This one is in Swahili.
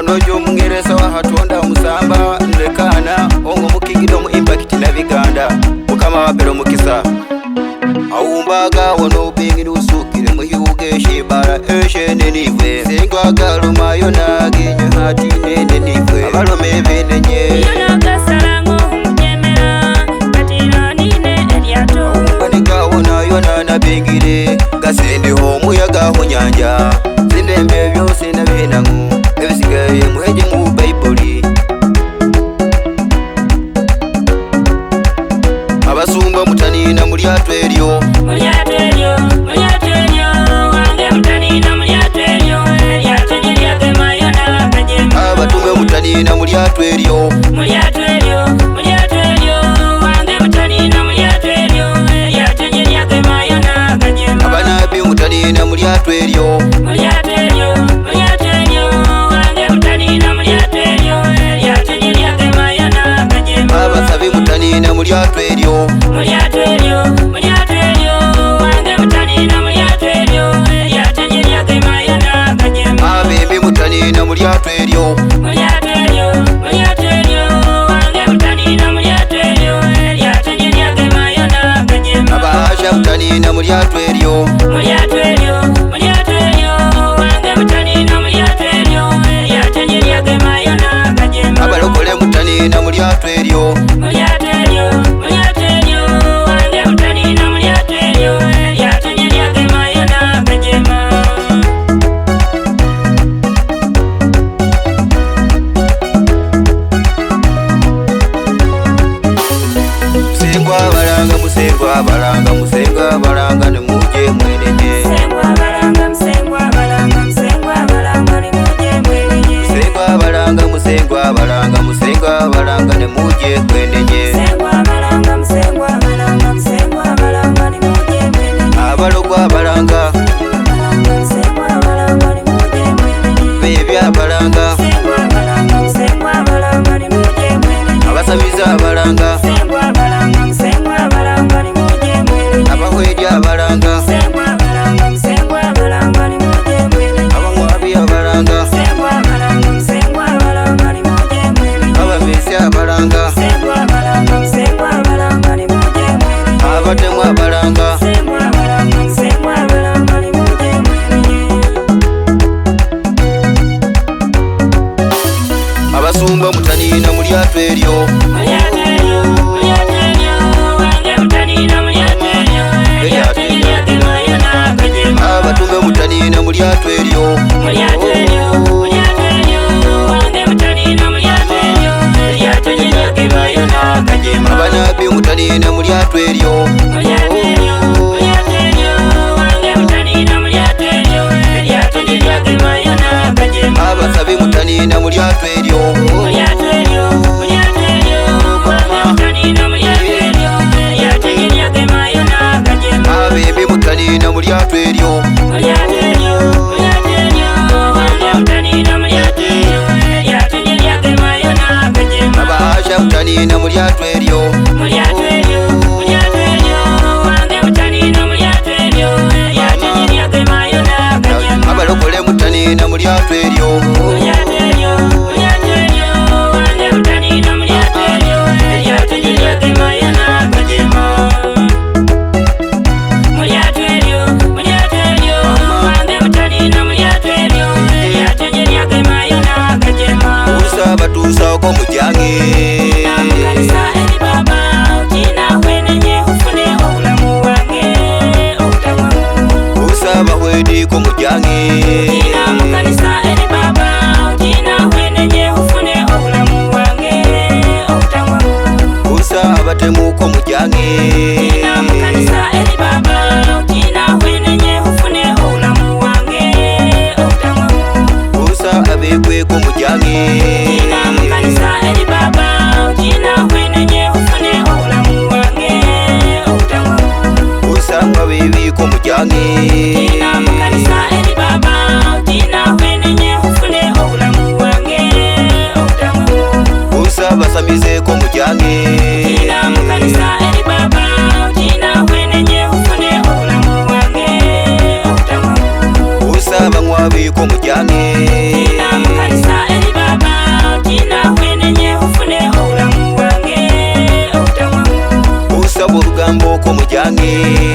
ono jomngeresa wa hatonda musamba ndekana ongo mukigido mu impact na biganda mukama wapero mukisa awumbaga wono bingi usukire muhiuge shibara eshene nive singwa galuma yona ginyo hati nene nive abalome benenye yona kasarango mkemera katira nine eliato baniga wona yona na bingire gasende ho muyaga ho nyanja zindembe byose na binangu ebisigaye muheje mu Bible abasumba mutanina muri atweryo wange mutanina muri atweryo yatujiriya gema yona kajema abatume mutanina muri atweryo wange mutanina muri atweryo yatujiriya gema yona kajema abanabi mutanina muri atweryo wange mutanina muri atweryo yatujiriya gema yona kajema abasabi mutanina muri atweryo wange mutanina muri atweryo yatujiriya gema yona kajema abembe mutanina muri atweryo wange mutanina muri atweryo yatujiriya gema yona kajema abasha mutanina muri atweryo wange mutanina muri atweryo yatujiriya gema yona kajema abalokole mutanina muri atweryo wange mutanina muri atweryo yatujiriya gema yona kajema musengwa baranga ne muje mwenenye musengwa baranga ni muje mwenenye musengwa baranga ne muje kwenenye abalogwa baranga bebya baranga abasamiza baranga abahweja baranga abamwabi baranga abamesya baranga abatemwa baranga abasumba mutanina muri atweryo abatume mutanina muri atweryo abanabi mutanina muri atweryo abasabi mutanina muri atweryo abembe mutanina muri atweryo abahasha mutanina muri atweryo abalokole mutanina muri atweryo batusa ko mujange usaba hwedi ko mujange usa abatemu ko mujange usa abekwe ko mujange usanga bibi ko mujange usa basamize ko mujange usa banywabi ko mujange Hey.